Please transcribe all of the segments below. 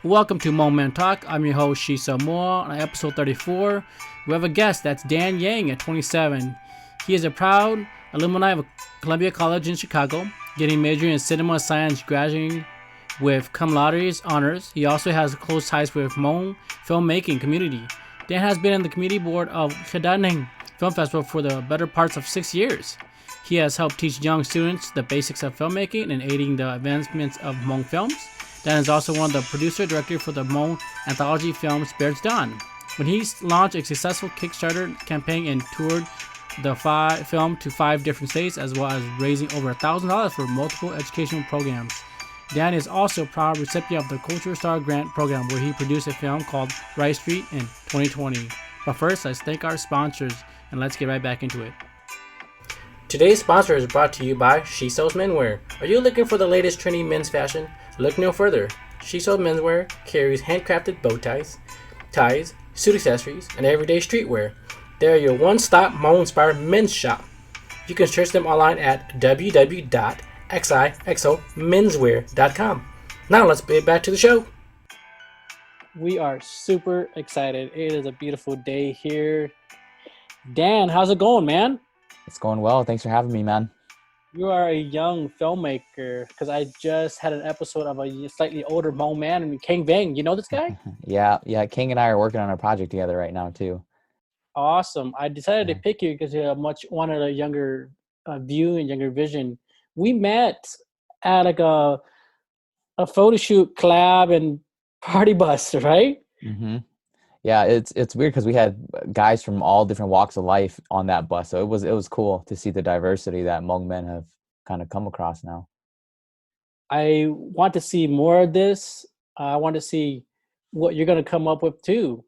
Welcome to Moment Talk. I'm your host, Shisa Moore. On episode 34, we have a guest. That's Dan Yang at 27. He is a proud alumni of Columbia College in Chicago, getting majoring in cinema science, graduating with Cum Laude Honors. He also has close ties with Hmong FIlmmaking community. Dan has been on the community board of Qhia Film Festival for the better parts of 6 years. He has helped teach young students the basics of filmmaking and aiding the advancements of Hmong films. Dan is also one of the producer-director for the Hmong Anthology film Spirits Dawn. When he launched a successful Kickstarter campaign and toured the film to 5 different states, as well as raising over $1,000 for multiple educational programs. Dan is also a proud recipient of the Culture Star Grant Program, where he produced a film called Rice Street in 2020. But first, let's thank our sponsors, and let's get right back into it. Today's sponsor is brought to you by She Sells Menswear. Are you looking for the latest trendy men's fashion? Look no further. She Sells Menswear carries handcrafted bow ties, suit accessories, and everyday streetwear. They are your one-stop Hmong-inspired men's shop. You can search them online at www.xixomenswear.com. Now let's get back to the show. We are super excited. It is a beautiful day here. Dan, how's it going, man? It's going well. Thanks for having me, man. You are a young filmmaker, because I just had an episode of a slightly older Hmong man and King Vang. You know this guy? Yeah. King and I are working on a project together right now too. Awesome. I decided to pick you because you have wanted a younger view and younger vision. We met at like a photo shoot collab and party bus, right? hmm Yeah, it's weird because we had guys from all different walks of life on that bus, so it was cool to see the diversity that Hmong men have kind of come across now. I want to see more of this. I want to see what you're going to come up with too.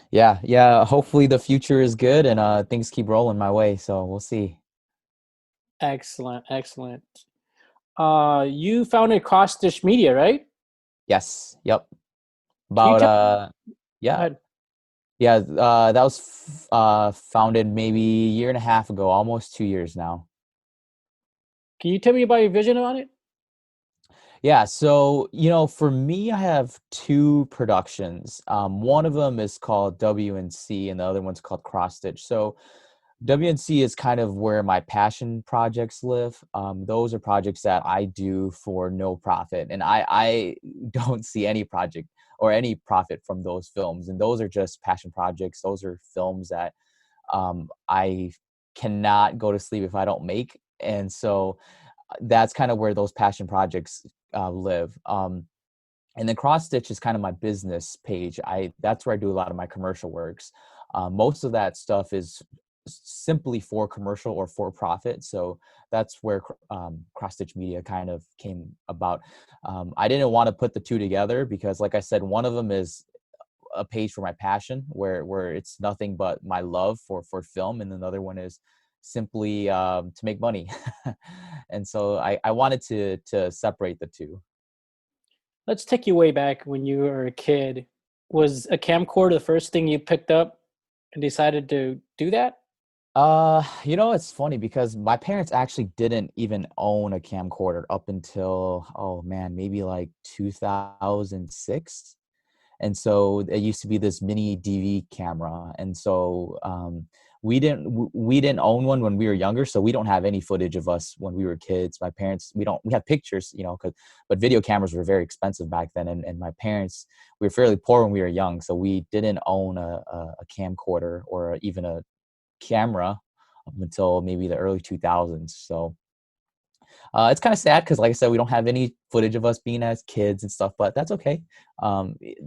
Yeah. Hopefully the future is good and things keep rolling my way. So we'll see. Excellent, excellent. You founded Cross Stitch Media, right? Yes. Yep. Can you About tell? Go yeah ahead. yeah that was founded maybe a year and a half ago, almost 2 years now. Can you tell me about your vision on it? Yeah, so for me, I have two productions. One of them is called WNC, and the other one's called Cross Stitch. So WNC is kind of where my passion projects live. Those are projects that I do for no profit, and I don't see any project or any profit from those films. And those are just passion projects. Those are films that I cannot go to sleep if I don't make. And so that's kind of where those passion projects live. And then Cross Stitch is kind of my business page. That's where I do a lot of my commercial works. Most of that stuff is simply for commercial or for profit. So that's where Cross Stitch Media kind of came about. I didn't want to put the two together because, like I said, one of them is a page for my passion, where it's nothing but my love for film, and another one is simply to make money. And so I wanted to separate the two. Let's take you way back when you were a kid. Was a camcorder the first thing you picked up and decided to do that? It's funny because my parents actually didn't even own a camcorder up until, oh man, maybe like 2006. And so it used to be this mini DV camera. And so we didn't own one when we were younger, so we don't have any footage of us when we were kids. My parents, we have pictures, but video cameras were very expensive back then. And my parents, we were fairly poor when we were young, so we didn't own a camcorder or even a camera up until maybe the early 2000s. So it's kind of sad because, like I said, we don't have any footage of us being as kids and stuff, but that's okay.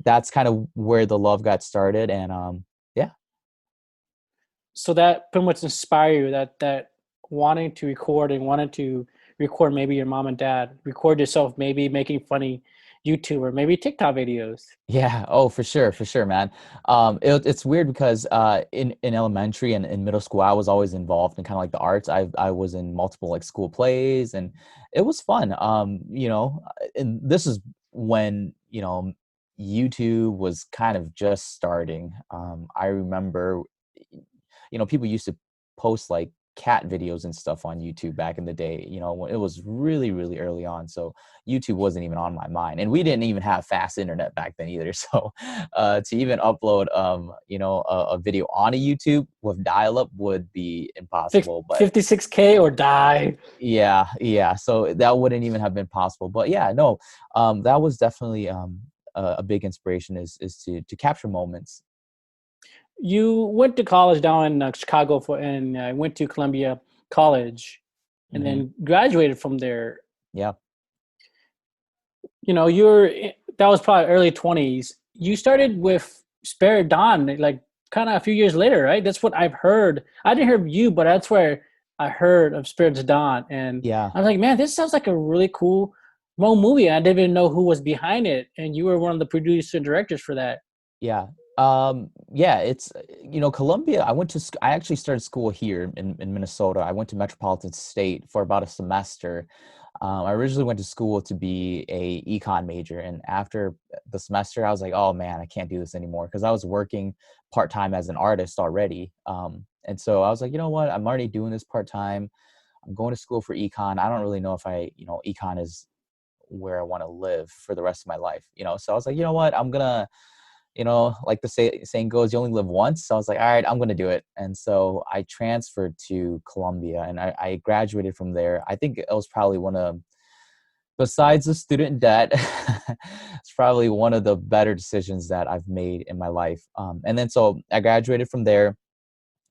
That's kind of where the love got started, and yeah. So that pretty much inspired you, that wanting to record and wanting to record maybe your mom and dad, record yourself, maybe making funny YouTube or maybe TikTok videos. Yeah. Oh, for sure, man. It's weird because in elementary and in middle school, I was always involved in kind of like the arts. I was in multiple like school plays, and it was fun. And this is when YouTube was kind of just starting. I remember, people used to post like cat videos and stuff on YouTube back in the day, you know, when it was really, really early on. So YouTube wasn't even on my mind, and we didn't even have fast internet back then either. So to even upload, you know, a video on a YouTube with dial-up would be impossible. But 56K or die. yeah. So that wouldn't even have been possible. But yeah, no, that was definitely a big inspiration is to capture moments. You went to college down in Chicago and went to Columbia College, and Hmm. then graduated from there. Yeah. You know, that was probably early 20s. You started with Spare Dawn, like kind of a few years later, right? That's what I've heard. I didn't hear of you, but that's where I heard of Spirit's Dawn, and Yeah. I was like, man, this sounds like a really cool Hmong movie. I didn't even know who was behind it, and you were one of the producer directors for that. Yeah. Yeah, it's, you know, Columbia, I actually started school here in Minnesota. I went to Metropolitan State for about a semester. I originally went to school to be a econ major, and after the semester, I was like, oh man, I can't do this anymore because I was working part-time as an artist already. And so I was like, you know what? I'm already doing this part-time. I'm going to school for econ. I don't really know if you know, econ is where I want to live for the rest of my life, you know? So I was like, you know what? I'm gonna, you know, like the saying goes, you only live once. So I was like, all right, I'm going to do it. And so I transferred to Columbia, and I graduated from there. I think it was probably besides the student debt, it's probably one of the better decisions that I've made in my life. And then so I graduated from there.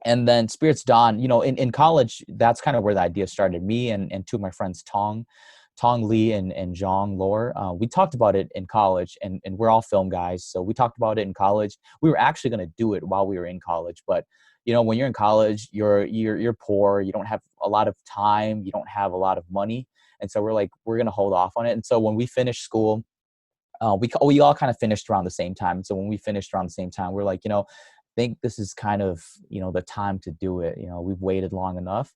And then Spirits Dawn, you know, in college, that's kind of where the idea started. Me and two of my friends, Tong Lee and Zhang Lor. We talked about it in college, and we're all film guys. So we talked about it in college. We were actually going to do it while we were in college. But, you know, when you're in college, you're poor. You don't have a lot of time. You don't have a lot of money. And so we're like, we're going to hold off on it. And so when we finished school, we all kind of finished around the same time. And so when we finished around the same time, we're like, you know, I think this is kind of, you know, the time to do it. You know, we've waited long enough.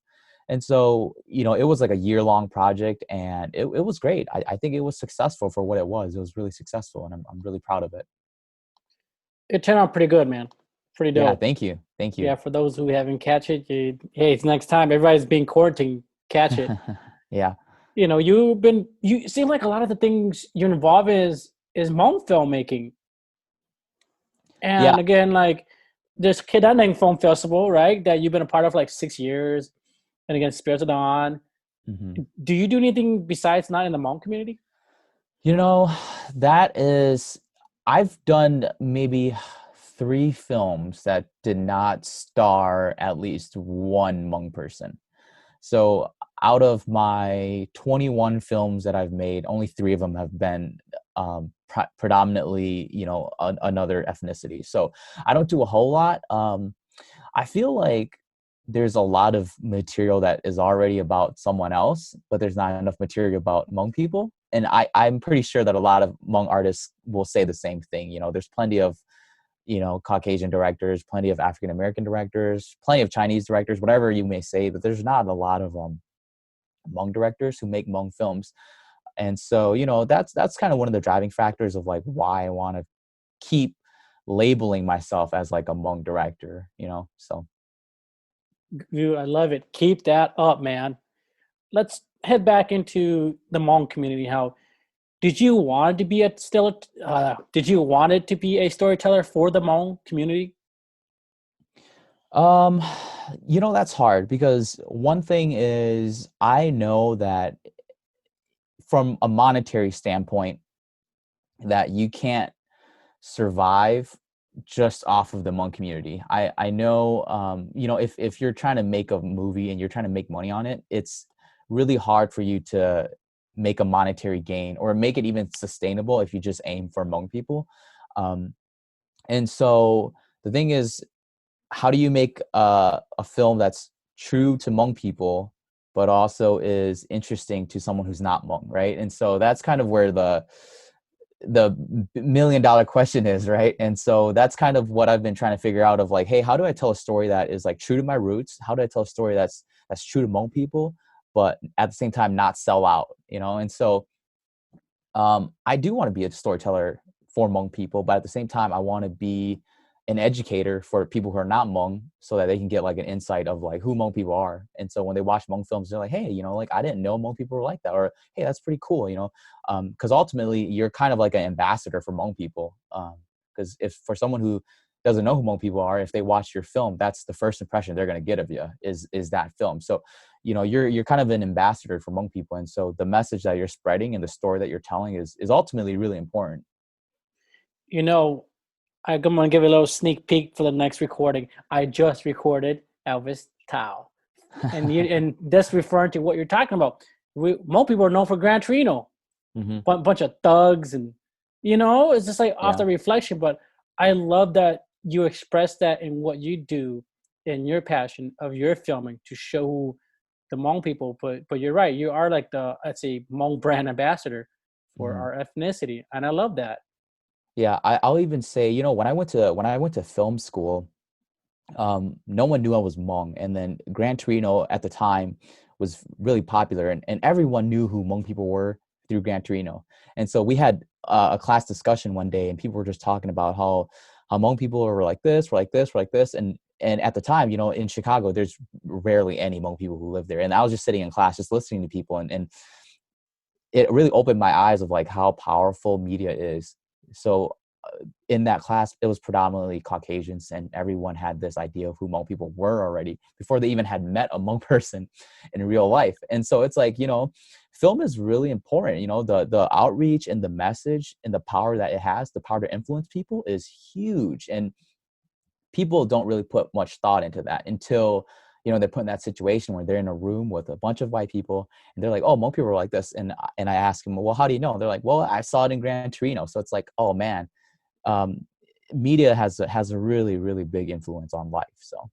And so, you know, it was like a year-long project, and it was great. I think it was successful for what it was. It was really successful, and I'm really proud of it. It turned out pretty good, man. Pretty Yeah, dope. thank you. Thank you. Yeah, for those who haven't catch it, hey, it's next time. Everybody's being quarantined. Catch it. Yeah. You know, you seem like a lot of the things you're involved in is Hmong filmmaking. Yeah. And again, like this Kidaneng Film Festival, right? That you've been a part of like 6 years, and again, Spirits of Dawn. Mhm. Do you do anything besides not in the Hmong community? You know, that is, I've done maybe 3 films that did not star at least one Hmong person. So out of my 21 films that I've made, only 3 of them have been predominantly, you know, another ethnicity. So I don't do a whole lot. I feel like there's a lot of material that is already about someone else, but there's not enough material about Hmong people. And I'm pretty sure that a lot of Hmong artists will say the same thing. You know, there's plenty of, you know, Caucasian directors, plenty of African American directors, plenty of Chinese directors, whatever you may say, but there's not a lot of Hmong directors who make Hmong films. And so, you know, that's kind of one of the driving factors of like why I want to keep labeling myself as like a Hmong director, you know. So Dude, I love it. Keep that up, man. Let's head back into the Hmong community. How did you want to be a still? Did you want it to be a storyteller for the Hmong community? um you know, that's hard because one thing is I know that from a monetary standpoint that you can't survive just off of the Hmong community. I know, you know, if you're trying to make a movie and you're trying to make money on it, it's really hard for you to make a monetary gain or make it even sustainable if you just aim for Hmong people. Um, and so the thing is, how do you make a film that's true to Hmong people, but also is interesting to someone who's not Hmong, right? And so that's kind of where the $1 million question is, right? And so that's kind of what I've been trying to figure out of like, hey, how do I tell a story that is like true to my roots? How do I tell a story that's true to Hmong people, but at the same time not sell out, you know? And so I do want to be a storyteller for Hmong people, but at the same time I want to be an educator for people who are not Hmong, so that they can get like an insight of like who Hmong people are. And so when they watch Hmong films, they're like, hey, you know, like I didn't know Hmong people were like that, or hey, that's pretty cool, you know, because ultimately you're kind of like an ambassador for Hmong people. Because if for someone who doesn't know who Hmong people are, if they watch your film, that's the first impression they're going to get of you is that film. So, you know, you're kind of an ambassador for Hmong people, and so the message that you're spreading and the story that you're telling is ultimately really important. You know, I'm going to give a little sneak peek for the next recording. I just recorded Elvis Tao. And that's referring to what you're talking about. Most people are known for Gran Torino, Hmm. bunch of thugs, and you know, it's just like off Yeah. the reflection. But I love that you express that in what you do, in your passion of your filming to show the Hmong people. But you're right, you are like the, let's say, Hmong brand ambassador for Hmm. our ethnicity, and I love that. Yeah, I'll even say, you know, when I went to film school, no one knew I was Hmong, and then Gran Torino at the time was really popular, and everyone knew who Hmong people were through Gran Torino. And so we had a class discussion one day, and people were just talking about how Hmong people were like this, were like this, were like this, and at the time, you know, in Chicago, there's rarely any Hmong people who live there, and I was just sitting in class, just listening to people, and it really opened my eyes of like how powerful media is. So in that class, it was predominantly Caucasians, and everyone had this idea of who Hmong people were already before they even had met a Hmong person in real life. And so it's like, you know, film is really important. You know, the outreach and the message and the power that it has, the power to influence people is huge. And people don't really put much thought into that until, you know, they're put in that situation where they're in a room with a bunch of white people and they're like, oh, Hmong people are like this. And I ask them, well, how do you know? And they're like, well, I saw it in Gran Torino. So it's like, oh man, um, media has a really, really big influence on life. So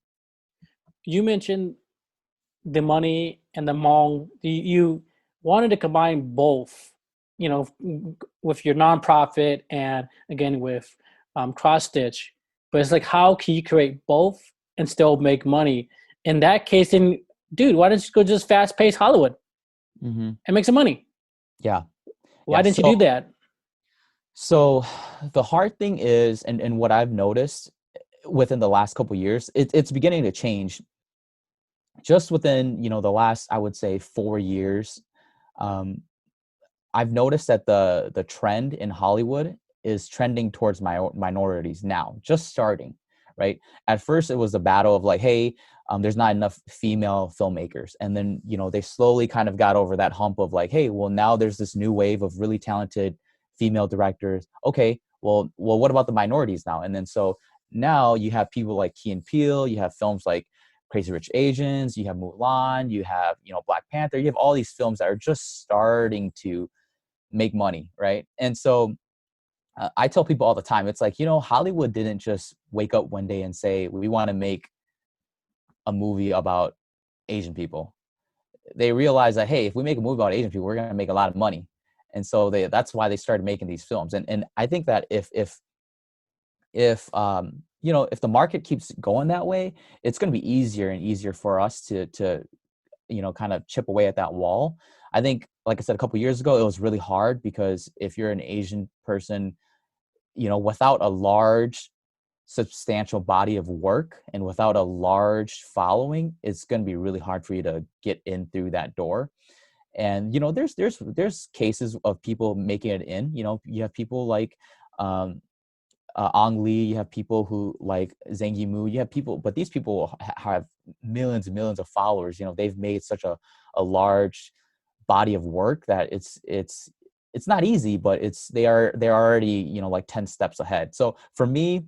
You mentioned the money and the Hmong. You wanted to combine both, you know, with your nonprofit and again with cross stitch. But it's like, how can you create both and still make money? In that case, then, dude, why don't you go just fast paced Hollywood hmm and make some money? yeah, Why yeah. didn't you do that? So the hard thing is, and what I've noticed within the last couple of years, it's beginning to change. Just within, you know, the last, I would say, 4 years, um, I've noticed that the trend in Hollywood is trending towards minorities now, just starting, right? At first, it was a battle of like, hey, there's not enough female filmmakers, and then, you know, they slowly kind of got over that hump of like, hey, well, now there's this new wave of really talented female directors. Okay, well, what about the minorities now? And then so now you have people like Key and Peele, you have films like Crazy Rich Asians, you have Mulan, you have, you know, Black Panther, you have all these films that are just starting to make money, right? And so I tell people all the time, it's like, you know, Hollywood didn't just wake up one day and say, we want to make a movie about Asian people. They realized that, hey, if we make a movie about Asian people, we're going to make a lot of money. And so that's why they started making these films. And I think that if you know, if the market keeps going that way, it's going to be easier and easier for us to you know, kind of chip away at that wall. I think, like I said, a couple years ago, it was really hard because if you're an Asian person, you know, without a large, substantial body of work and without a large following, it's going to be really hard for you to get in through that door. And you know, there's cases of people making it in. You know, you have people like um, Ong Lee, you have people who like Zhang Yimou, you have people, but these people have millions and millions of followers. You know, they've made such a large body of work that it's not easy, but they're already, you know, like 10 steps ahead. So for me,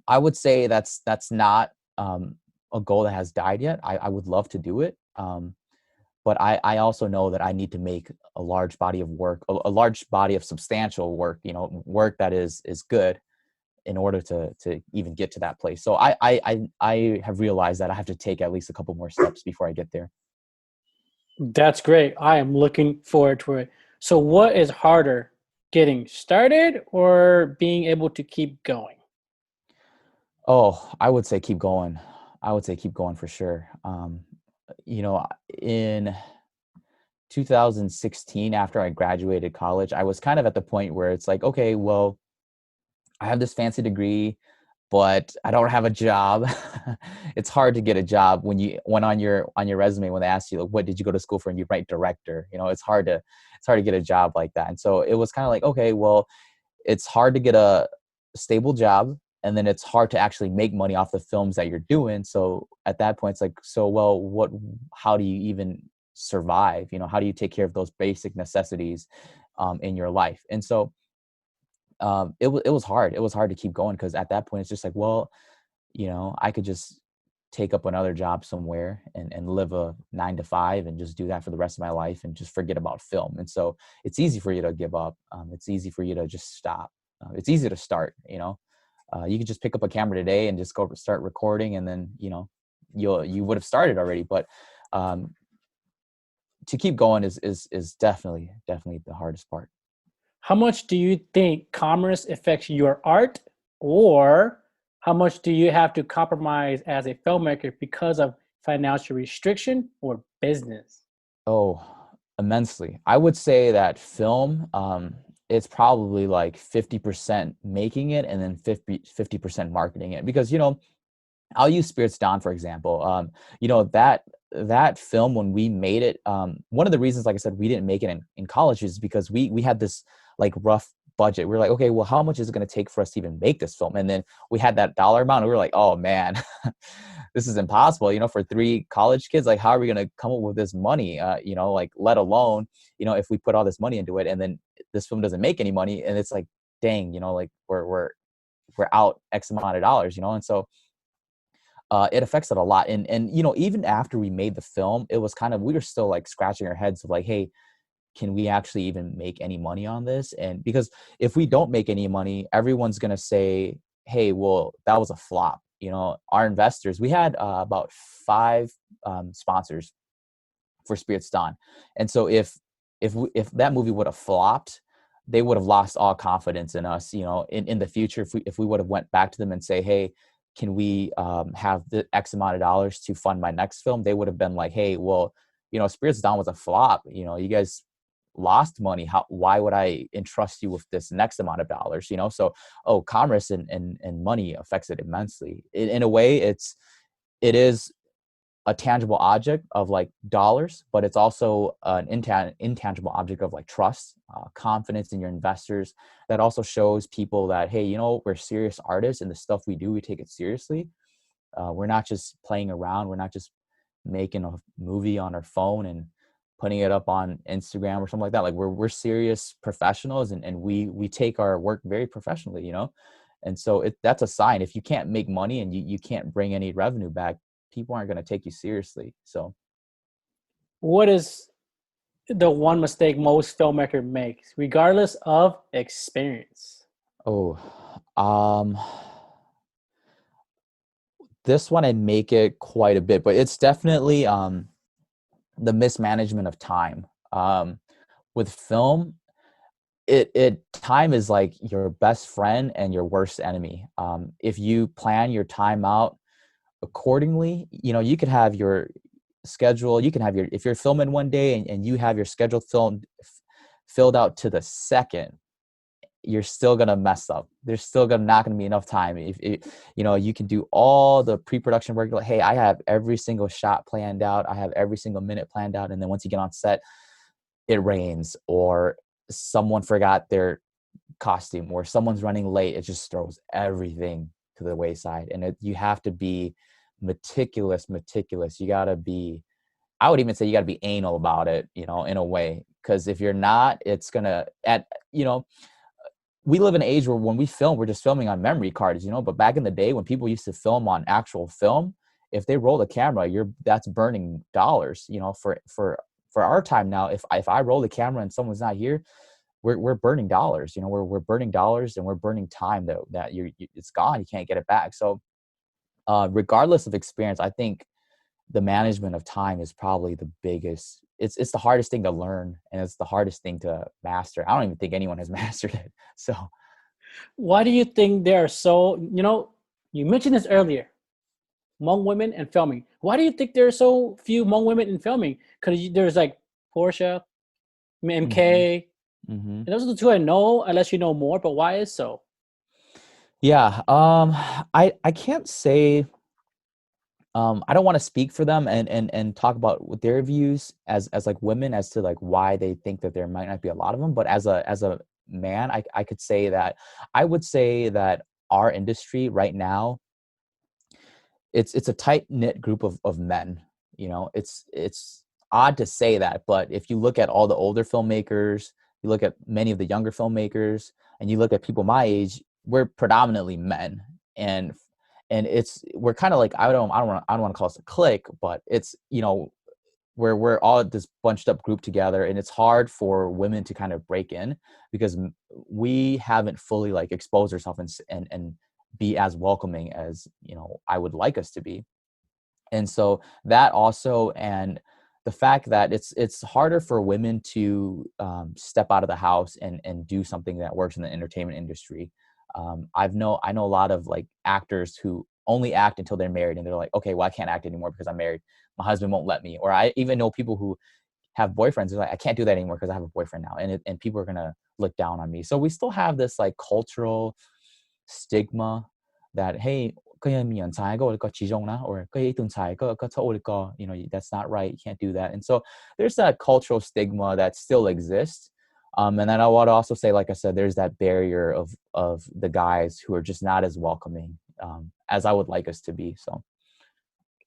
I would say that's not a goal that has died yet. I would love to do it. But I also know that I need to make a large body of work, a large body of substantial work, you know, work that is good in order to even get to that place. So I have realized that I have to take at least a couple more steps before I get there. That's great. I am looking forward to it. So, what is harder, getting started or being able to keep going? Oh, I would say keep going. I would say keep going for sure. You know, in 2016, after I graduated college, I was kind of at the point where it's like, okay, well, I have this fancy degree. but I don't have a job. It's hard to get a job when on your resume, when they ask you, like, what did you go to school for, and you write director, it's hard to get a job like that. And so it was kind of like, okay, well, it's hard to get a stable job, and then it's hard to actually make money off the films that you're doing. So at that point, it's like, so, well, how do you even survive? How do you take care of those basic necessities in your life? And so it was hard. It was hard to keep going, because at that point it's just like, well, I could just take up another job somewhere and live a 9 to 5 and just do that for the rest of my life and just forget about film. And so it's easy for you to give up. It's easy for you to just stop. It's easy to start. You could just pick up a camera today and just go start recording, and then you would have started already. But to keep going is definitely the hardest part. How much do you think commerce affects your art, or how much do you have to compromise as a filmmaker because of financial restriction or business? Oh, immensely. I would say that film, it's probably like 50% making it, and then 50% marketing it. Because, I'll use Spirits Dawn, for example. That film, when we made it, one of the reasons, like I said, we didn't make it in college is because we had this like rough budget. We were like, okay, well, how much is it going to take for us to even make this film? And then we had that dollar amount, and we were like, oh man, this is impossible, for 3 college kids. Like, how are we going to come up with this money? Like, let alone, if we put all this money into it and then this film doesn't make any money, and it's like, dang, like we're out X amount of dollars, and so it affects it a lot. And even after we made the film, it was kind of, we were still like scratching our heads of like, hey, can we actually even make any money on this? And because if we don't make any money, everyone's going to say, hey, well, that was a flop. Our investors, we had about 5 sponsors for Spirits Dawn. And so if that movie would have flopped, they would have lost all confidence in us, in the future. If we would have went back to them and say, hey, can we have the X amount of dollars to fund my next film? They would have been like, hey, well, Spirits Dawn was a flop. You guys lost money. Why would I entrust you with this next amount of dollars? So, commerce and money affects it immensely. In a way, it is a tangible object of like dollars, but it's also an intangible object of like trust, confidence in your investors. That also shows people that, hey, we're serious artists, and the stuff we do, we take it seriously. We're not just playing around. We're not just making a movie on our phone and putting it up on Instagram or something like that. Like, we're serious professionals, and we take our work very professionally, And so that's a sign. If you can't make money and you can't bring any revenue back, people aren't going to take you seriously. So What is the one mistake most filmmaker makes, regardless of experience? um this one, I make it quite a bit, but it's definitely the mismanagement of time. With film, it time is like your best friend and your worst enemy. If you plan your time out accordingly, you could have your schedule, you can have if you're filming one day and you have your scheduled film filled out to the second, you're still gonna mess up. There's still not gonna be enough time. If you can do all the pre-production work, like, hey, I have every single shot planned out, I have every single minute planned out, and then once you get on set, it rains, or someone forgot their costume, or someone's running late. It just throws everything to the wayside. And you have to be meticulous. You gotta be, I would even say you gotta be anal about it, in a way. Because if you're not, it's gonna we live in an age where when we film, we're just filming on memory cards, but back in the day when people used to film on actual film, if they roll the camera, that's burning dollars, for our time now. If I roll the camera and someone's not here, we're burning dollars, we're burning dollars, and we're burning time that it's gone. You can't get it back. So regardless of experience, I think the management of time is probably the biggest. It's the hardest thing to learn, and it's the hardest thing to master. I don't even think anyone has mastered it. So Why do you think there are so, you mentioned this earlier, Hmong women and filming. Why do you think there are so few Hmong women in filming? Because there's like Portia, hmm MK, hmm and those are the two I know, unless you know more, but why is so? Yeah. I can't say, I don't want to speak for them and talk about what their views as like women as to like why they think that there might not be a lot of them. But as a man, I could say that I would say that our industry right now, it's a tight knit group of men. You know, it's odd to say that, but if you look at all the older filmmakers, you look at many of the younger filmmakers, and you look at people my age, we're predominantly men. and and it's we're kind of like, I don't want to call us a clique, but it's, where we're all this bunched up group together, and it's hard for women to kind of break in because we haven't fully like exposed ourselves and be as welcoming as I would like us to be. And so that also, and the fact that it's harder for women to step out of the house and do something that works in the entertainment industry. I know a lot of like actors who only act until they're married, and they're like, okay, well, I can't act anymore because I'm married, my husband won't let me. Or I even know people who have boyfriends, they're like, I can't do that anymore because I have a boyfriend now, and people are gonna look down on me. So we still have this like cultural stigma that, hey, cái miệng trái có có chỉ rong na, or cái tuần trái có thâu có, that's not right, you can't do that. And so there's that cultural stigma that still exists. And then I would also say, like I said, there's that barrier of the guys who are just not as welcoming as I would like us to be. So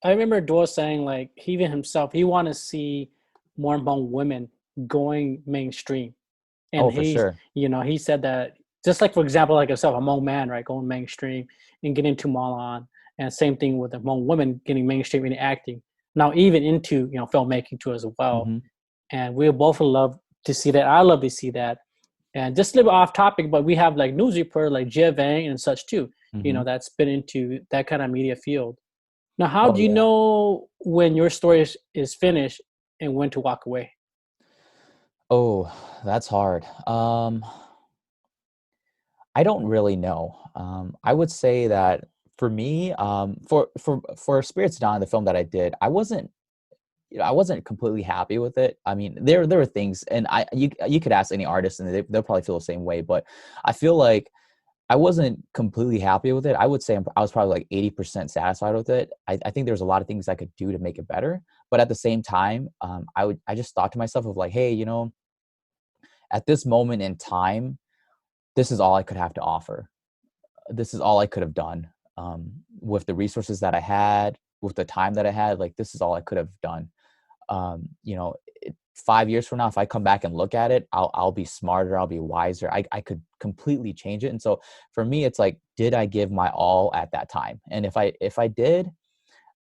I remember Dor saying like he even himself he want to see more Hmong women going mainstream, and oh, for sure. he said that just like for example like yourself, a Hmong man, right, going mainstream and getting into Malan, and same thing with the Hmong women getting mainstream in acting. Now even into filmmaking too as well, Hmm. and we both love to see that. I love to see that. And just a little off topic, but we have like news reporter like Jia Vang and such too, Hmm. that's been into that kind of media field. Now, how Oh do you yeah. know when your story is finished and when to walk away? Oh, that's hard. I don't really know. I would say that for me, for Spirits Dawn, the film that I did, I wasn't completely happy with it. I mean, there were things, and you could ask any artist, and they'll probably feel the same way. But I feel like I wasn't completely happy with it. I would say I was probably like 80% satisfied with it. I think there's a lot of things I could do to make it better. But at the same time, I just thought to myself of like, hey, at this moment in time, this is all I could have to offer. This is all I could have done, with the resources that I had, with the time that I had. Like, this is all I could have done. 5 years from now, if I come back and look at it, I'll be smarter. I'll be wiser. I could completely change it. And so for me, it's like, did I give my all at that time? And if I did,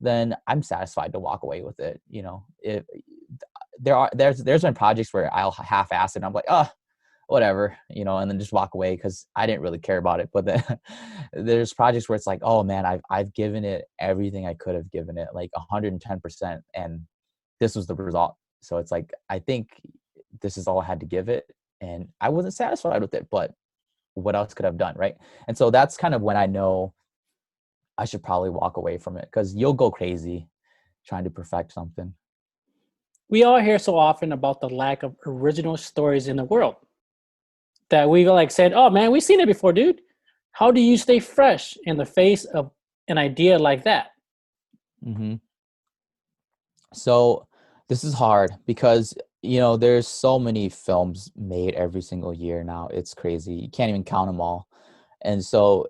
then I'm satisfied to walk away with it. If there's been projects where I'll half-ass it, and I'm like, oh, whatever, and then just walk away because I didn't really care about it. But then there's projects where it's like, oh man, I've given it everything I could have given it, like 110%, and this was the result. So it's like, I think this is all I had to give it, and I wasn't satisfied with it, but what else could I have done, right? And so that's kind of when I know I should probably walk away from it, because you'll go crazy trying to perfect something. We all hear so often about the lack of original stories in the world that we like said, "Oh man, we've seen it before, dude." How do you stay fresh in the face of an idea like that? Hmm. So this is hard because there's so many films made every single year now. It's crazy. You can't even count them all. And so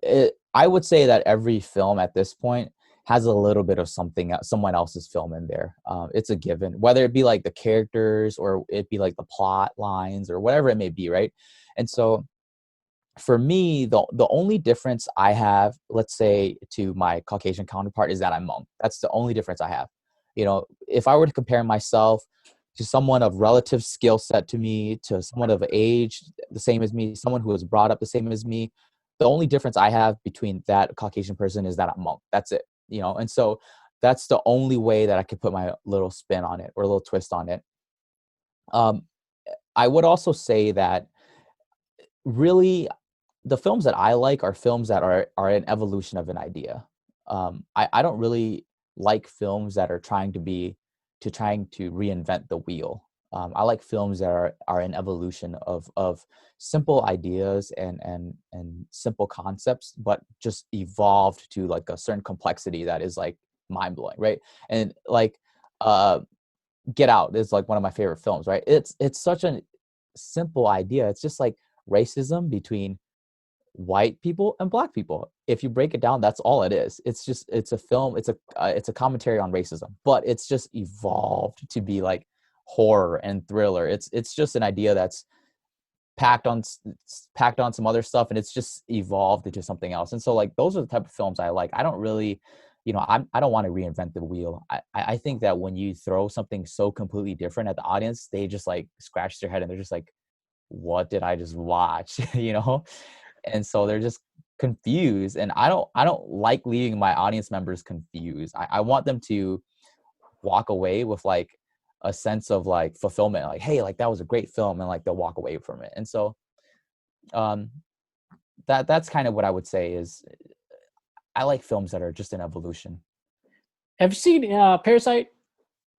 I would say that every film at this point has a little bit of someone else's film in there. It's a given, whether it be like the characters or it be like the plot lines or whatever it may be, right? And so for me, the only difference I have, let's say, to my Caucasian counterpart, is that I'm Hmong. That's the only difference I have. If I were to compare myself to someone of relative skill set to me, to someone of age the same as me, someone who was brought up the same as me, the only difference I have between that Caucasian person is that I'm Hmong. That's it. And so that's the only way that I could put my little spin on it, or a little twist on it. Um, I would also say that really the films that I like are films that are an evolution of an idea. I don't really like films that are trying to reinvent the wheel. I like films that are an evolution of simple ideas and simple concepts, but just evolved to like a certain complexity that is like mind blowing, right? And like uh Get Out is like one of my favorite films, right? It's such a simple idea. It's just like racism between white people and black people. If you break it down, that's all it is. It's a film. It's a commentary on racism, but it's just evolved to be like horror and thriller. It's just an idea that's packed on some other stuff, and it's just evolved into something else. And so like those are the type of films I like. I don't really, I don't want to reinvent the wheel. I think that when you throw something so completely different at the audience, they just like scratch their head and they're just like, what did I just watch? And so they're just confused, and I don't like leaving my audience members confused. I want them to walk away with like a sense of like fulfillment, like, hey, like that was a great film, and like they'll walk away from it. And so um that's kind of what I would say is I like films that are just an evolution. Have you seen Parasite?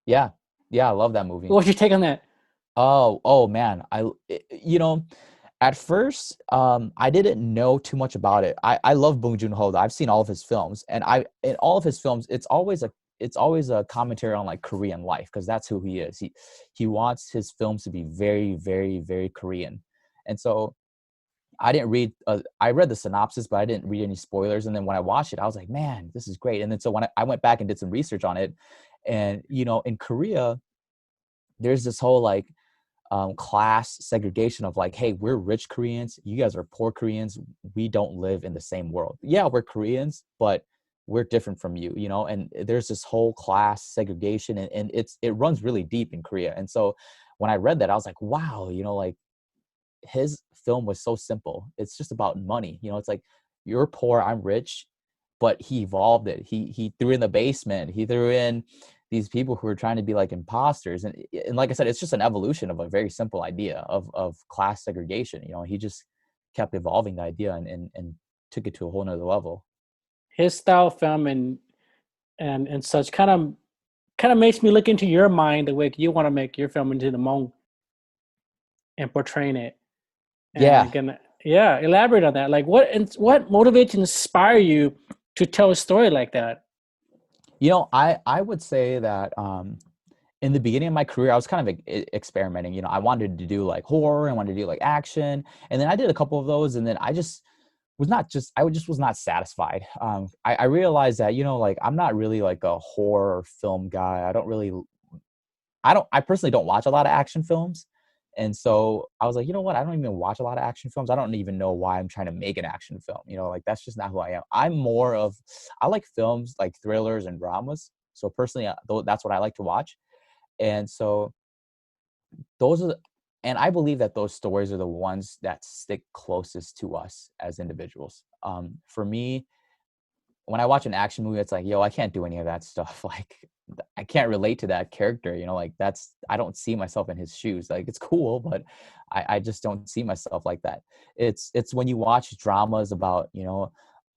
Yeah, yeah, I love that movie. What's your take on that? Oh man, at first, I didn't know too much about it. I love Bong Joon-ho. I've seen all of his films, and in all of his films, it's always a commentary on like Korean life, because that's who he is. He wants his films to be very, very, very Korean. And so I read the synopsis, but I didn't read any spoilers. And then when I watched it, I was like, man, this is great. And then so when I went back and did some research on it, and in Korea, there's this whole like class segregation of like, hey, we're rich Koreans, you guys are poor Koreans, we don't live in the same world. Yeah, we're Koreans, but we're different from you, and there's this whole class segregation, and it runs really deep in Korea. And so when I read that, I was like, wow, like his film was so simple. It's just about money. It's like, you're poor, I'm rich, but he evolved it. He threw in the basement. He threw in these people who were trying to be like imposters. And like I said, it's just an evolution of a very simple idea of class segregation. He just kept evolving the idea and took it to a whole nother level. His style of film and such kind of makes me look into your mind the way you want to make your film into the Hmong and portraying it. And Yeah. again, yeah, elaborate on that. Like what motivates and inspire you to tell a story like that? I would say that in the beginning of my career, I was kind of experimenting. I wanted to do like horror, I wanted to do like action, and then I did a couple of those, and then I just was not satisfied. I realized that like I'm not really like a horror film guy. I personally don't watch a lot of action films, and so I was like, you know what? I don't even watch a lot of action films. I don't even know why I'm trying to make an action film. Like that's just not who I am. I like films like thrillers and dramas. So personally, that's what I like to watch. And so those are and I believe that those stories are the ones that stick closest to us as individuals. For me, when I watch an action movie, it's like, yo, I can't do any of that stuff. Like, I can't relate to that character. Like I don't see myself in his shoes. Like, it's cool, but I just don't see myself like that. It's when you watch dramas about,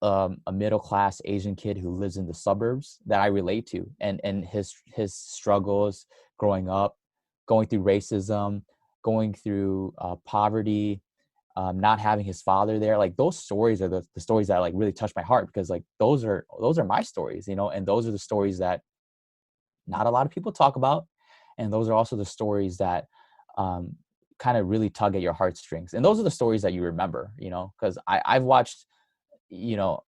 a middle class Asian kid who lives in the suburbs that I relate to, and his struggles growing up, going through racism, going through poverty, not having his father there. Like those stories are the stories that like really touch my heart, because like those are my stories, and those are the stories that not a lot of people talk about, and those are also the stories that kind of really tug at your heartstrings, and those are the stories that you remember, because I've watched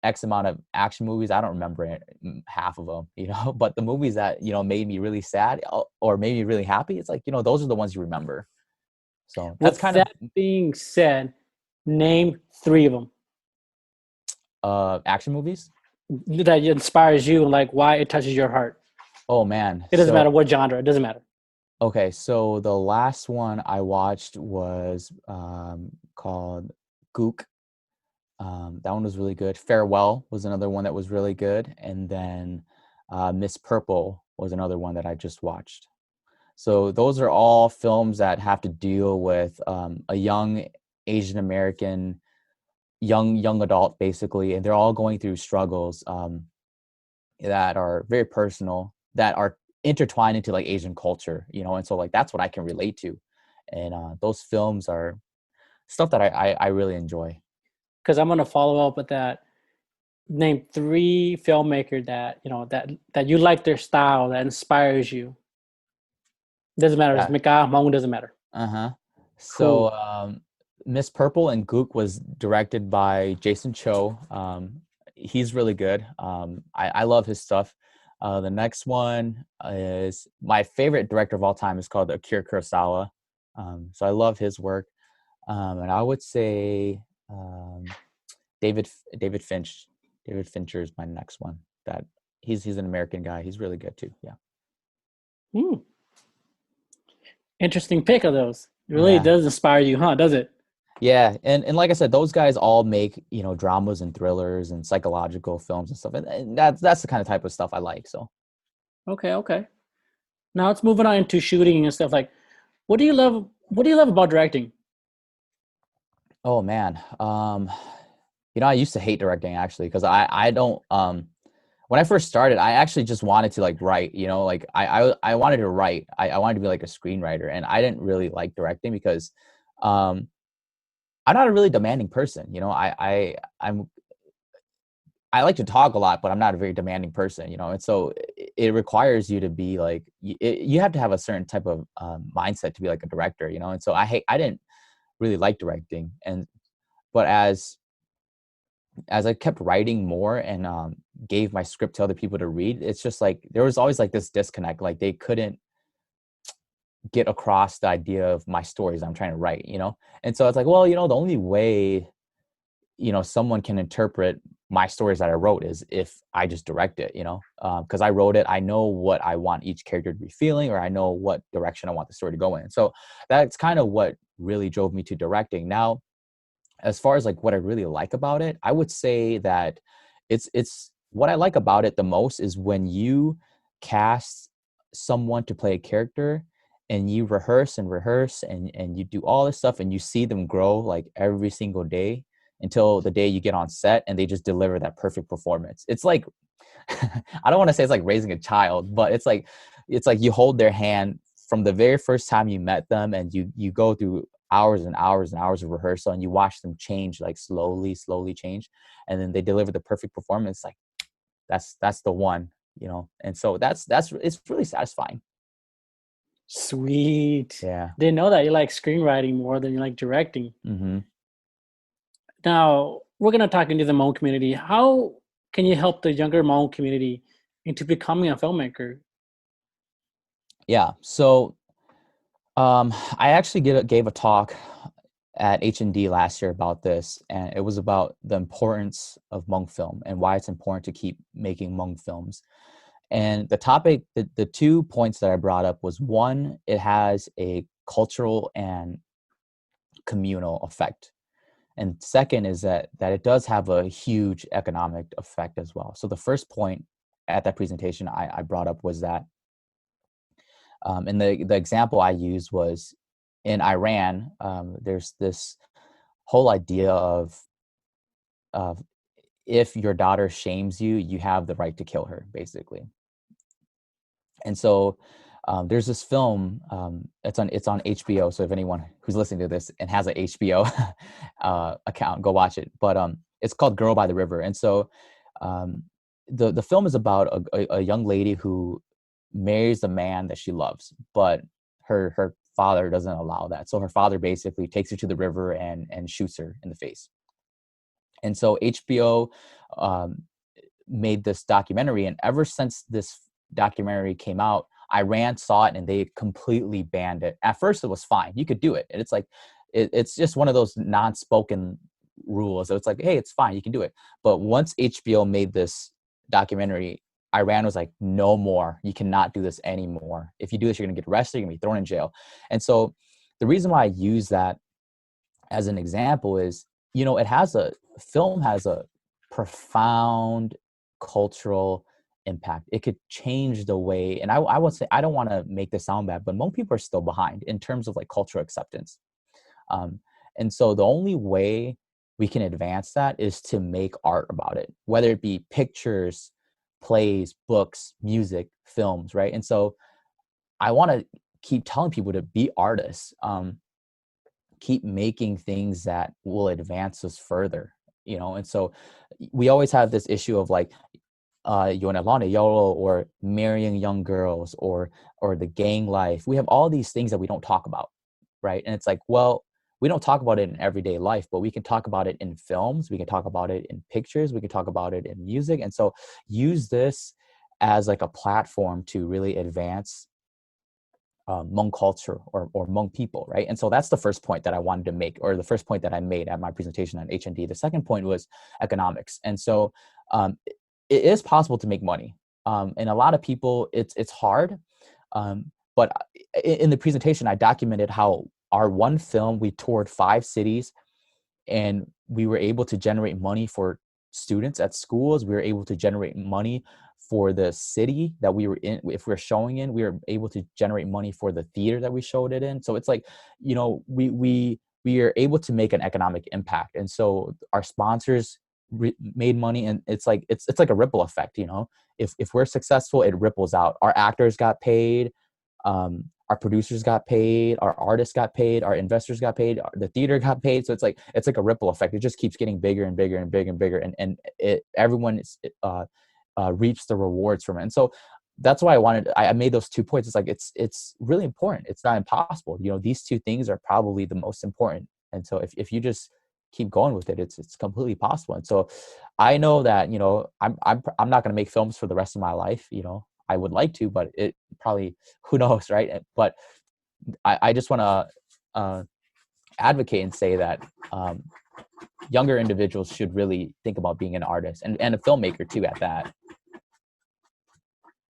X amount of action movies. I don't remember half of them, but the movies that made me really sad or made me really happy, it's like those are the ones you remember. So that's With kind of that being said, name 3 of them action movies. that inspires you, and like why it touches your heart. Oh man. It doesn't matter what genre. It doesn't matter. Okay, so the last one I watched was called Gook. That one was really good. Farewell was another one that was really good, and then Miss Purple was another one that I just watched. So those are all films that have to deal with a young Asian American, young adult, basically, and they're all going through struggles that are very personal, that are intertwined into like Asian culture, and so like that's what I can relate to, and those films are stuff that I really enjoy. Because I'm gonna follow up with that. Name 3 filmmakers that that you like their style, that inspires you. Doesn't matter. It's Yeah. Mika, Hmong, doesn't matter. Uh-huh. Cool. So Miss Purple and Gook was directed by Jason Cho. He's really good. I love his stuff. The next one is my favorite director of all time is called Akira Kurosawa. So I love his work. And I would say David David Finch. David Fincher is my next one. That he's an American guy. He's really good too. Yeah. Hmm. Interesting pick of those. It really Yeah. does inspire you, huh? Does it? Yeah, and like I said, those guys all make dramas and thrillers and psychological films and stuff, and that's the kind of type of stuff I like. So, Okay, okay. Now let's move on into shooting and stuff. Like, what do you love? What do you love about directing? oh man, I used to hate directing actually because I don't when I first started, I actually just wanted to like write, like I wanted to write, I wanted to be like a screenwriter, and I didn't really like directing because um I'm not a really demanding person, I like to talk a lot, but I'm not a very demanding person, and so it requires you to be like, you have to have a certain type of mindset to be like a director, and so I didn't really like directing, but as I kept writing more and gave my script to other people to read, it's just like there was always like this disconnect, like they couldn't get across the idea of my stories I'm trying to write, and so it's like, well, the only way someone can interpret my stories that I wrote is if I just direct it, because I wrote it, I know what I want each character to be feeling, or I know what direction I want the story to go in. So that's kind of what really drove me to directing. Now, as far as like what I really like about it, I would say that it's what I like about it the most is when you cast someone to play a character and you rehearse and rehearse and you do all this stuff and you see them grow like every single day until the day you get on set and they just deliver that perfect performance. It's like I don't want to say it's like raising a child, but it's like you hold their hand from the very first time you met them and you go through hours and hours and hours of rehearsal and you watch them change, like slowly change, and then they deliver the perfect performance. Like that's the one, and so that's it's really satisfying. Sweet. Yeah. Didn't know that you like screenwriting more than you like directing. Hmm. Now we're gonna talk into the Hmong community. How can you help the younger Hmong community into becoming a filmmaker? Yeah, so I actually gave a talk at H&D last year about this, and it was about the importance of Hmong film and why it's important to keep making Hmong films. And the topic, the 2 points that I brought up was, one, it has a cultural and communal effect. And second is that it does have a huge economic effect as well. So the first point at that presentation I brought up was that, and the example I used was in Iran, there's this whole idea of if your daughter shames you, you have the right to kill her, basically. And so there's this film. It's on HBO. So if anyone who's listening to this and has an HBO account, go watch it. But it's called Girl by the River. And so um, the film is about a young lady who marries the man that she loves, but her father doesn't allow that. So her father basically takes her to the river and shoots her in the face. And so HBO um, made this documentary, and ever since this documentary came out, Iran saw it and they completely banned it. At first it was fine, you could do it, and it's like it's just one of those non-spoken rules. So it's like, hey, it's fine, you can do it. But once HBO made this documentary, Iran was like, no more, you cannot do this anymore. If you do this, you're gonna get arrested, you're gonna be thrown in jail. And so the reason why I use that as an example is, it has a film has a profound cultural impact. It could change the way, and I would say, I don't want to make this sound bad, but most people are still behind in terms of like cultural acceptance. Um, and so the only way we can advance that is to make art about it, whether it be pictures, plays, books, music, films, right? And so I want to keep telling people to be artists, keep making things that will advance us further, you know. And so we always have this issue of like Yonelane Yolo, or marrying young girls, or the gang life. We have all these things that we don't talk about, right? And it's like, well, we don't talk about it in everyday life, but we can talk about it in films, we can talk about it in pictures, we can talk about it in music. And so use this as like a platform to really advance Hmong culture, or Hmong people, right? And so that's the first point that I wanted to make, or the first point that I made at my presentation on HND. The second point was economics. And so it is possible to make money. And a lot of people, it's hard. But in the presentation, I documented how our one film, we toured 5 cities, and we were able to generate money for students at schools. We were able to generate money for the city that we were in. If we're showing in, we were able to generate money for the theater that we showed it in. So it's like, you know, we are able to make an economic impact. And so our sponsors made money, and it's like a ripple effect, you know. If we're successful, it ripples out. Our actors got paid, our producers got paid, our artists got paid, our investors got paid, the theater got paid. So it's like a ripple effect. It just keeps getting bigger and bigger and bigger and bigger, and everyone reaps the rewards from it. And so that's why I made those 2 points. It's like it's really important. It's not impossible. You know, these 2 things are probably the most important. And so if you just keep going with it, it's completely possible. And so I know that, you know, I'm not going to make films for the rest of my life. You know, I would like to, but it probably, who knows, right? But I just want to advocate and say that younger individuals should really think about being an artist, and a filmmaker too at that.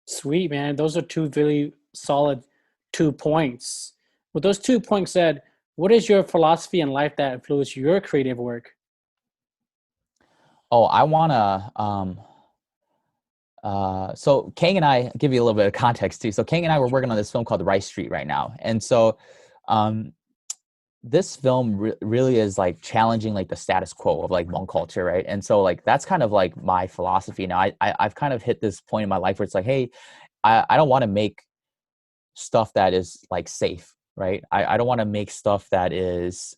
Sweet, man. Those are 2 really solid 2 points. With those 2 points said, what is your philosophy in life that influenced your creative work? Oh, I want to so Kang and I, give you a little bit of context too. So Kang and I were working on this film called The Rice Street right now. And so um this film really is like challenging like the status quo of like Hmong culture, right? And so like that's kind of like my philosophy now. I've kind of hit this point in my life where it's like, hey, I don't want to make stuff that is like safe, right? I don't want to make stuff that is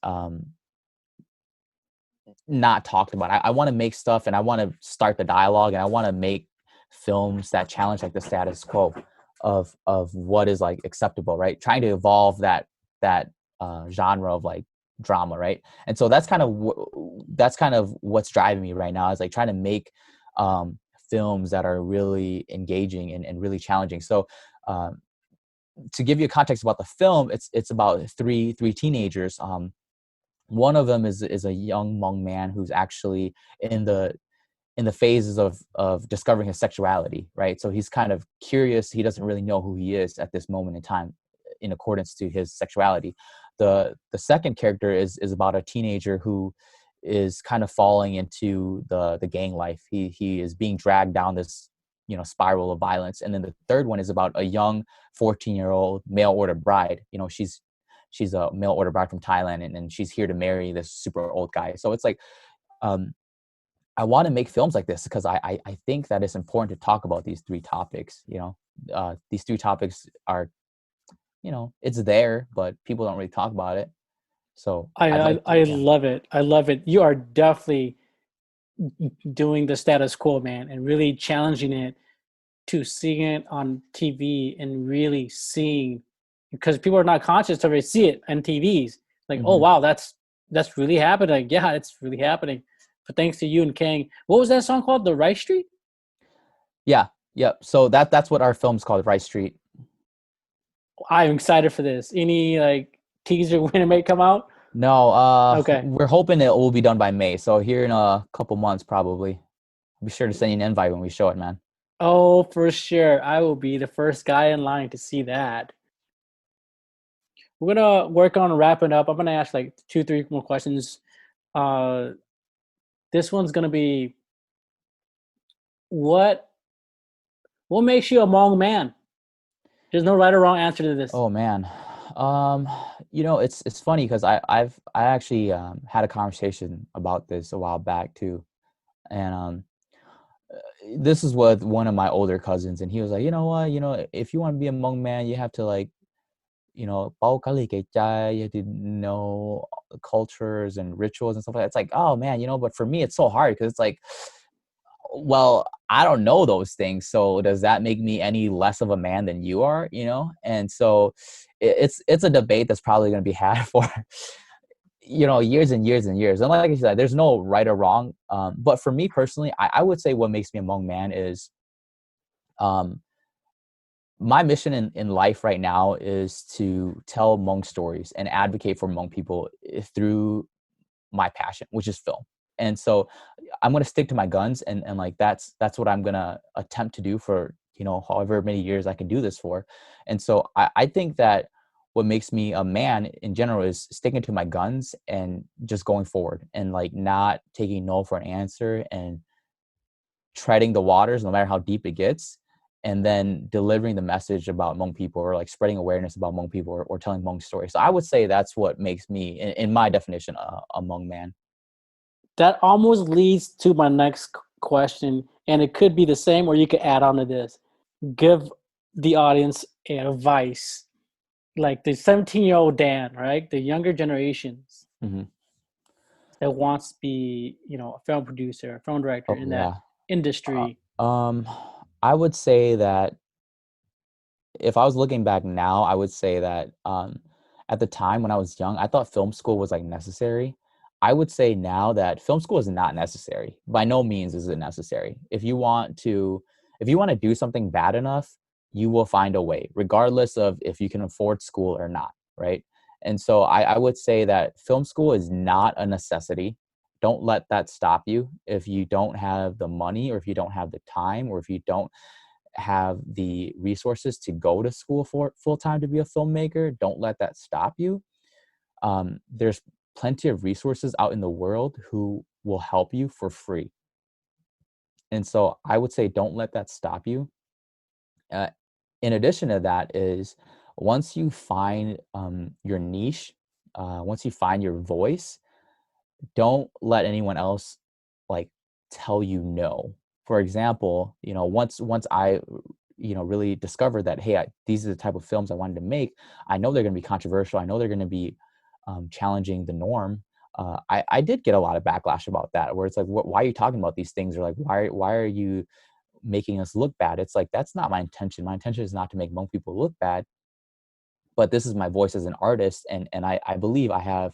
not talked about. I want to make stuff, and I want to start the dialogue, and I want to make films that challenge like the status quo of what is like acceptable, right? Trying to evolve that genre of like drama, right? And so that's kind of what's driving me right now, is like trying to make films that are really engaging and really challenging. So to give you a context about the film, it's about three teenagers. One of them is a young Hmong man who's actually in the phases of discovering his sexuality, right? So he's kind of curious. He doesn't really know who he is at this moment in time, in accordance to his sexuality. The second character is about a teenager who is kind of falling into the gang life. He is being dragged down this, you know, spiral of violence. And then the third one is about a young 14-year-old mail order bride. You know, she's a mail order bride from Thailand, and she's here to marry this super old guy. So it's like, I want to make films like this because I think that it's important to talk about these 3 topics. You know, these 3 topics are, you know, it's there, but people don't really talk about it. So I'd like to, I yeah. love it. I love it. You are definitely doing the status quo, man, and really challenging it to seeing it on TV and really seeing, because people are not conscious of it, see it on TVs. Like, oh Hmm. wow, that's really happening. Yeah, it's really happening. But thanks to you and Kang. What was that song called? The Rice Street? Yeah, yeah. So that's what our film's called, Rice Street. I'm excited for this. Any like teaser when it may come out? No, Okay. we're hoping it will be done by May. So here in a couple months, probably. Be sure to send you an invite when we show it, man. Oh, for sure. I will be the first guy in line to see that. We're gonna work on wrapping up. I'm gonna ask like 2, 3 more questions. Uh, this one's gonna be what what makes you a Hmong man? There's no right or wrong answer to this. Oh man. Um, you know, it's funny because I actually had a conversation about this a while back too. And this is with one of my older cousins, and he was like, you know what, if you want to be a Hmong man, you have to like, bao ka li kay chai, you have to know cultures and rituals and stuff like that. It's like, oh man, but for me, it's so hard because it's like, well, I don't know those things. So does that make me any less of a man than you are, And so it's a debate that's probably going to be had for, years and years and years. And like I said, there's no right or wrong. But for me personally, I would say what makes me a Hmong man is, my mission in life right now is to tell Hmong stories and advocate for Hmong people through my passion, which is film. And so I'm going to stick to my guns, and like that's what I'm going to attempt to do for, however many years I can do this for. And so I think that what makes me a man in general is sticking to my guns and just going forward and like not taking no for an answer and treading the waters no matter how deep it gets, and then delivering the message about Hmong people, or like spreading awareness about Hmong people, or telling Hmong stories. So I would say that's what makes me, in my definition, a Hmong man. That almost leads to my next question, and it could be the same, or you could add on to this. Give the audience advice, like the 17-year-old Dan, right? The younger generations that wants to be, a film producer, a film director in that industry. I would say that if I was looking back now, I would say that at the time when I was young, I thought film school was like necessary. I would say now that film school is not necessary. By no means is it necessary. If you want to do something bad enough, you will find a way, regardless of if you can afford school or not, right? And so I would say that film school is not a necessity. Don't let that stop you. If you don't have the money, or if you don't have the time, or if you don't have the resources to go to school for full time to be a filmmaker, don't let that stop you. There's plenty of resources out in the world who will help you for free. And so I would say don't let that stop you. In addition to that is, once you find your niche, once you find your voice, don't let anyone else like tell you no. For example, once I really discovered that, hey, these are the type of films I wanted to make, I know they're going to be controversial, I know they're going to be challenging the norm. I did get a lot of backlash about that, where it's like, why are you talking about these things? Or like, why are you making us look bad? It's like, that's not my intention. My intention is not to make Hmong people look bad, but this is my voice as an artist, and I believe I have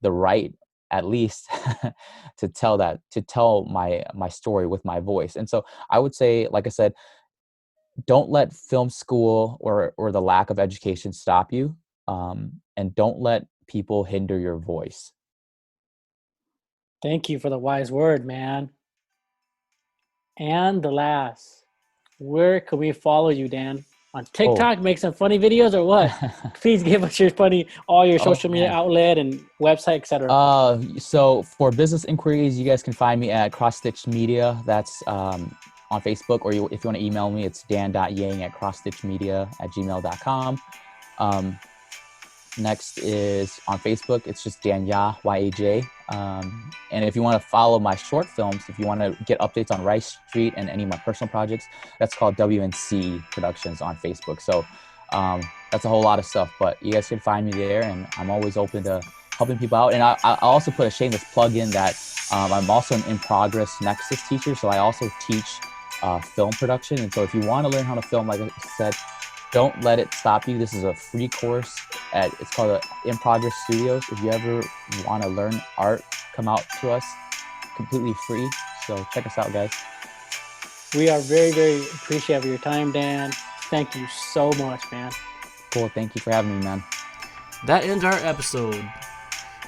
the right, at least, to tell my story with my voice. And so I would say, like I said, don't let film school or the lack of education stop you, and don't let people hinder your voice. Thank you for the wise word, man. And the last, where can we follow you, Dan? On TikTok, make some funny videos, or what? Please give us all your social media outlet and website, etc. So for business inquiries, you guys can find me at Cross Stitch Media. That's on Facebook, or if you want to email me, it's dan.yang@crossstitchmedia@gmail.com. Next is on Facebook, it's just Dan Ya, Y-A-J. And if you want to follow my short films, if you want to get updates on Rice Street and any of my personal projects, that's called WNC Productions on Facebook. So that's a whole lot of stuff, but you guys can find me there, and I'm always open to helping people out. And I also put a shameless plug in that I'm also an in-progress Nexus teacher, so I also teach film production. And so if you want to learn how to film, like I said, don't let it stop you. This is a free course it's called In Progress Studios. If you ever want to learn art, come out to us, completely free. So check us out, guys. We are very, very appreciative of your time, Dan. Thank you so much, man. Cool. Thank you for having me, man. That ends our episode.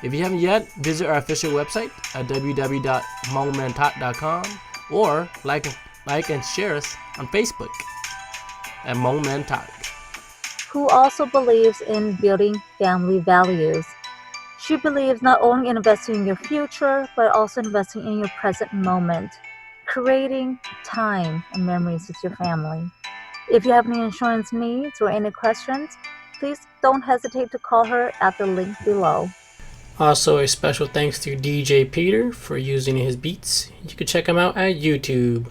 If you haven't yet, visit our official website at www.hmongmentalk.com, or like and share us on Facebook at Hmong Man Talk. Who also believes in building family values. She believes not only in investing in your future, but also investing in your present moment, creating time and memories with your family. If you have any insurance needs or any questions, please don't hesitate to call her at the link below. Also, a special thanks to DJ Peter for using his beats. You can check him out at YouTube.